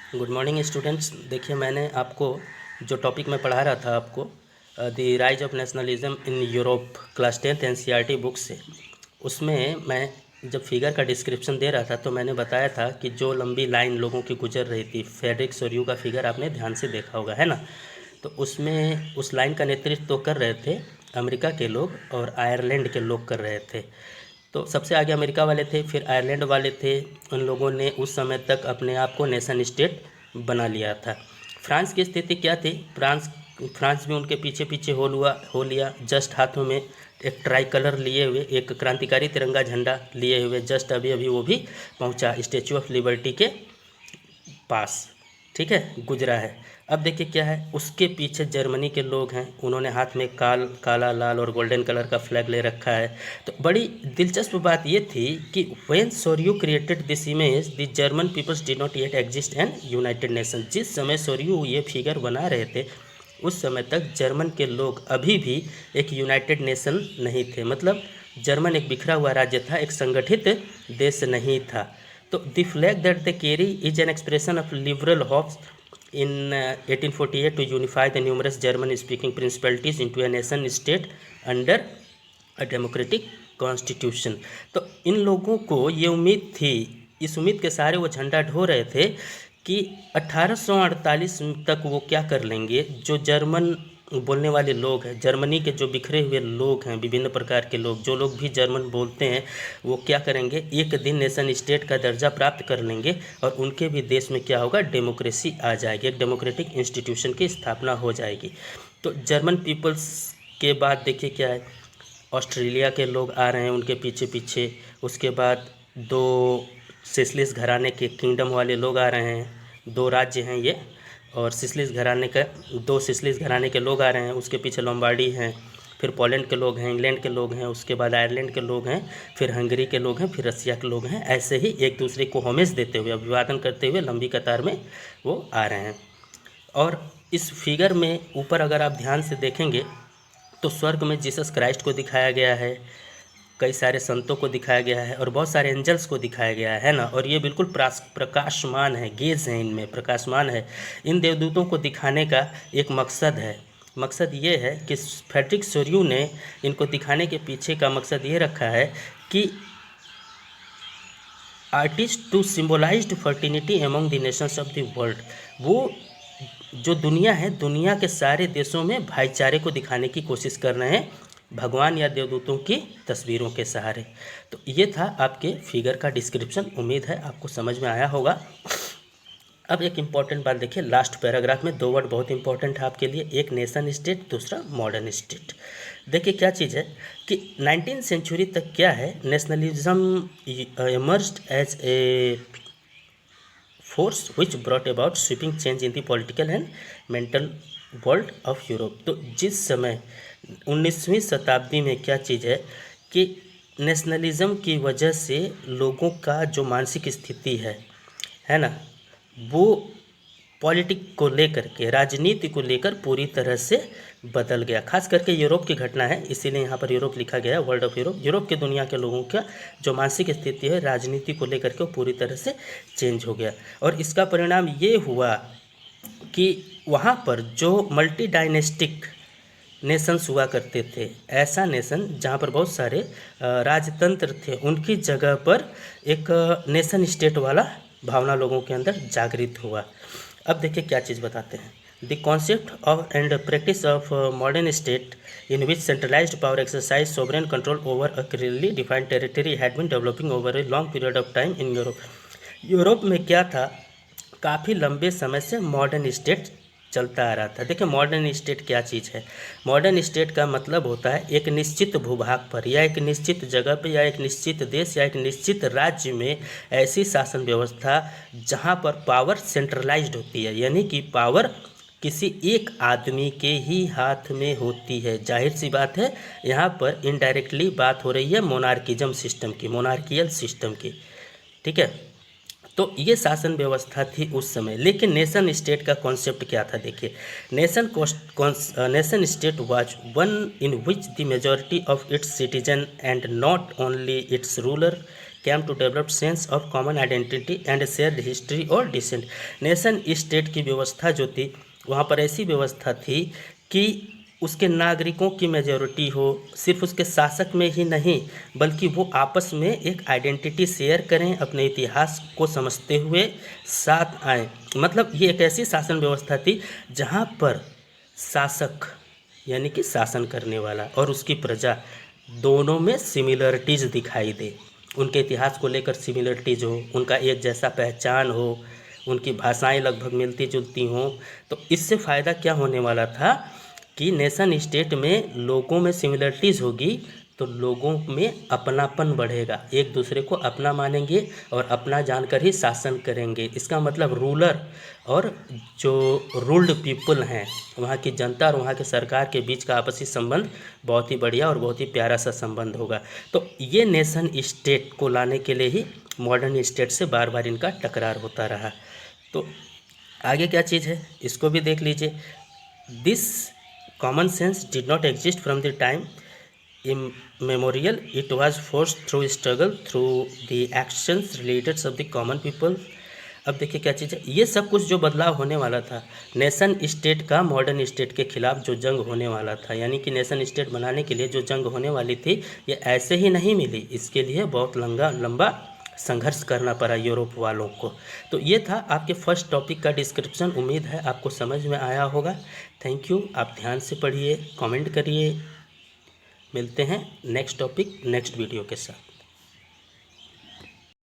Good morning students. देखिए, मैंने आपको जो टॉपिक मैं पढ़ा रहा था आपको, the rise of nationalism in Europe, class 10th NCERT book से, उसमें मैं जब फिगर का डिस्क्रिप्शन दे रहा था तो मैंने बताया था कि जो लंबी लाइन लोगों की गुजर रही थी, फ्रेडरिक सोर्यू का फिगर आपने ध्यान से देखा होगा, है ना। तो उसमें उस लाइन का नेतृत्व तो कर रहे थे अमेरिका के लोग और आयरलैंड के लोग कर रहे थे। तो सबसे आगे अमेरिका वाले थे, फिर आयरलैंड वाले थे। उन लोगों ने उस समय तक अपने आप को नेशन स्टेट बना लिया था। फ्रांस की स्थिति क्या थी? फ्रांस भी उनके पीछे पीछे हो लिया। जस्ट हाथों में एक ट्राई कलर लिए हुए, एक क्रांतिकारी तिरंगा झंडा लिए हुए, जस्ट अभी अभी वो भी पहुंचा स्टेचू ऑफ लिबर्टी के पास, ठीक है, गुजरा है। अब देखिए क्या है, उसके पीछे जर्मनी के लोग हैं, उन्होंने हाथ में काला, लाल और गोल्डन कलर का फ्लैग ले रखा है। तो बड़ी दिलचस्प बात ये थी कि when Sorrieu created this image, the German peoples did not yet exist an united nation. जिस समय सोर्यू ये फिगर बना रहे थे उस समय तक जर्मन के लोग अभी भी एक यूनाइटेड नेशन नहीं थे। मतलब जर्मन एक बिखरा हुआ राज्य था, एक संगठित देश नहीं था। तो the flag that they carry is an expression of liberal hopes in 1848 to unify the numerous German speaking principalities into a nation state under a democratic constitution। तो इन लोगों को ये उम्मीद थी, इस उम्मीद के सहारे वो झंडा ढो रहे थे कि 1848 तक वो क्या कर लेंगे, जो जर्मन बोलने वाले लोग हैं, जर्मनी के जो बिखरे हुए लोग हैं, विभिन्न प्रकार के लोग, जो लोग भी जर्मन बोलते हैं, वो क्या करेंगे, एक दिन नेशन स्टेट का दर्जा प्राप्त कर लेंगे और उनके भी देश में क्या होगा, डेमोक्रेसी आ जाएगी, एक डेमोक्रेटिक इंस्टीट्यूशन की स्थापना हो जाएगी। तो जर्मन पीपल्स के बाद देखिए क्या है, ऑस्ट्रेलिया के लोग आ रहे हैं उनके पीछे पीछे। उसके बाद दो सिसलिस घराने के किंगडम वाले लोग आ रहे हैं, दो राज्य हैं ये, और सिसलिस घराने का दो सिसलिस घराने के लोग आ रहे हैं। उसके पीछे लोम्बार्डी हैं, फिर पोलैंड के लोग हैं, इंग्लैंड के लोग हैं, उसके बाद आयरलैंड के लोग हैं, फिर हंगरी के लोग हैं, फिर रसिया के लोग हैं। ऐसे ही एक दूसरे को होमेज देते हुए, अभिवादन करते हुए लंबी कतार में वो आ रहे हैं। और इस फिगर में ऊपर अगर आप ध्यान से देखेंगे तो स्वर्ग में जीसस क्राइस्ट को दिखाया गया है, कई सारे संतों को दिखाया गया है और बहुत सारे एंजल्स को दिखाया गया है ना। और ये बिल्कुल प्रकाशमान है, गेज है, इनमें प्रकाशमान है। इन देवदूतों को दिखाने का एक मकसद है। मकसद ये है कि फ्रेडरिक सोर्यू ने इनको दिखाने के पीछे का मकसद ये रखा है कि artist to symbolised fraternity among the nations of the world. वो जो दुनिया है, दुनिया के सारे देशों में भाईचारे को दिखाने की कोशिश कर रहे हैं भगवान या देवदूतों की तस्वीरों के सहारे। तो ये था आपके फिगर का डिस्क्रिप्शन। उम्मीद है आपको समझ में आया होगा। अब एक इम्पॉर्टेंट बात देखिए, लास्ट पैराग्राफ में दो वर्ड बहुत इंपॉर्टेंट है आपके लिए, एक नेशन स्टेट, दूसरा मॉडर्न स्टेट। देखिए क्या चीज़ है कि 19th सेंचुरी तक क्या है, nationalism emerged as a force which brought about sweeping change in the political and mental world of Europe. तो जिस समय 19वीं शताब्दी में क्या चीज़ है कि नेशनलिज्म की वजह से लोगों का जो मानसिक स्थिति है ना, वो पॉलिटिक को लेकर के, राजनीति को लेकर पूरी तरह से बदल गया। खास करके यूरोप की घटना है, इसीलिए यहाँ पर यूरोप लिखा गया है, वर्ल्ड ऑफ यूरोप। यूरोप के दुनिया के लोगों का जो मानसिक स्थिति है राजनीति को लेकर के, वो पूरी तरह से चेंज हो गया। और इसका परिणाम ये हुआ कि वहाँ पर जो मल्टी डायनेस्टिक नेशंस हुआ करते थे, ऐसा नेशन जहाँ पर बहुत सारे राजतंत्र थे, उनकी जगह पर एक नेशन स्टेट वाला भावना लोगों के अंदर जागृत हुआ। अब देखिए क्या चीज़ बताते हैं, the concept of and practice of modern state in which centralised power exercise sovereign control over a clearly defined territory had been developing over a long period of time in Europe. Europe में क्या था, काफ़ी लंबे समय से modern state चलता आ रहा था। देखिए मॉडर्न स्टेट क्या चीज़ है, मॉडर्न स्टेट का मतलब होता है एक निश्चित भूभाग पर या एक निश्चित जगह पर या एक निश्चित देश या एक निश्चित राज्य में ऐसी शासन व्यवस्था जहां पर पावर सेंट्रलाइज्ड होती है, यानी कि पावर किसी एक आदमी के ही हाथ में होती है। जाहिर सी बात है यहाँ पर इनडायरेक्टली बात हो रही है मोनार्किज्म सिस्टम की, मोनार्कियल सिस्टम की, ठीक है। तो ये शासन व्यवस्था थी उस समय। लेकिन नेशन स्टेट का कॉन्सेप्ट क्या था, देखिए, nation state was one in which the majority of its citizen and not only it's ruler came to develop sense of common identity and shared history or descent। Nation state की व्यवस्था जो थी वहाँ पर ऐसी व्यवस्था थी कि उसके नागरिकों की मेजॉरिटी हो, सिर्फ उसके शासक में ही नहीं बल्कि वो आपस में एक आइडेंटिटी शेयर करें, अपने इतिहास को समझते हुए साथ आएँ। मतलब ये एक ऐसी शासन व्यवस्था थी जहाँ पर शासक यानी कि शासन करने वाला और उसकी प्रजा दोनों में सिमिलरिटीज़ दिखाई दे, उनके इतिहास को लेकर सिमिलरिटीज़ हो, उनका एक जैसा पहचान हो, उनकी भाषाएं लगभग मिलती जुलती हों। तो इससे फ़ायदा क्या होने वाला था कि नेशन स्टेट में लोगों में सिमिलरिटीज़ होगी तो लोगों में अपनापन बढ़ेगा, एक दूसरे को अपना मानेंगे और अपना जानकर ही शासन करेंगे। इसका मतलब रूलर और जो रूल्ड पीपल हैं, वहाँ की जनता और वहाँ के सरकार के बीच का आपसी संबंध बहुत ही बढ़िया और बहुत ही प्यारा सा संबंध होगा। तो ये नेशन स्टेट को लाने के लिए ही मॉडर्न स्टेट से बार बार इनका टकरार होता रहा। तो आगे क्या चीज़ है इसको भी देख लीजिए। This common sense did not exist from the time immemorial, it was forced through struggle through the actions related of the common people। अब देखिए क्या चीज़ है, ये सब कुछ जो बदलाव होने वाला था नेशन स्टेट का मॉडर्न स्टेट के खिलाफ जो जंग होने वाला था, यानी कि नेशन स्टेट बनाने के लिए जो जंग होने वाली थी ये ऐसे ही नहीं मिली, इसके लिए बहुत लंबा संघर्ष करना पड़ा यूरोप वालों को। तो ये था आपके फर्स्ट टॉपिक का डिस्क्रिप्शन, उम्मीद है आपको समझ में आया होगा। थैंक यू, आप ध्यान से पढ़िए, कमेंट करिए। मिलते हैं नेक्स्ट टॉपिक नेक्स्ट वीडियो के साथ।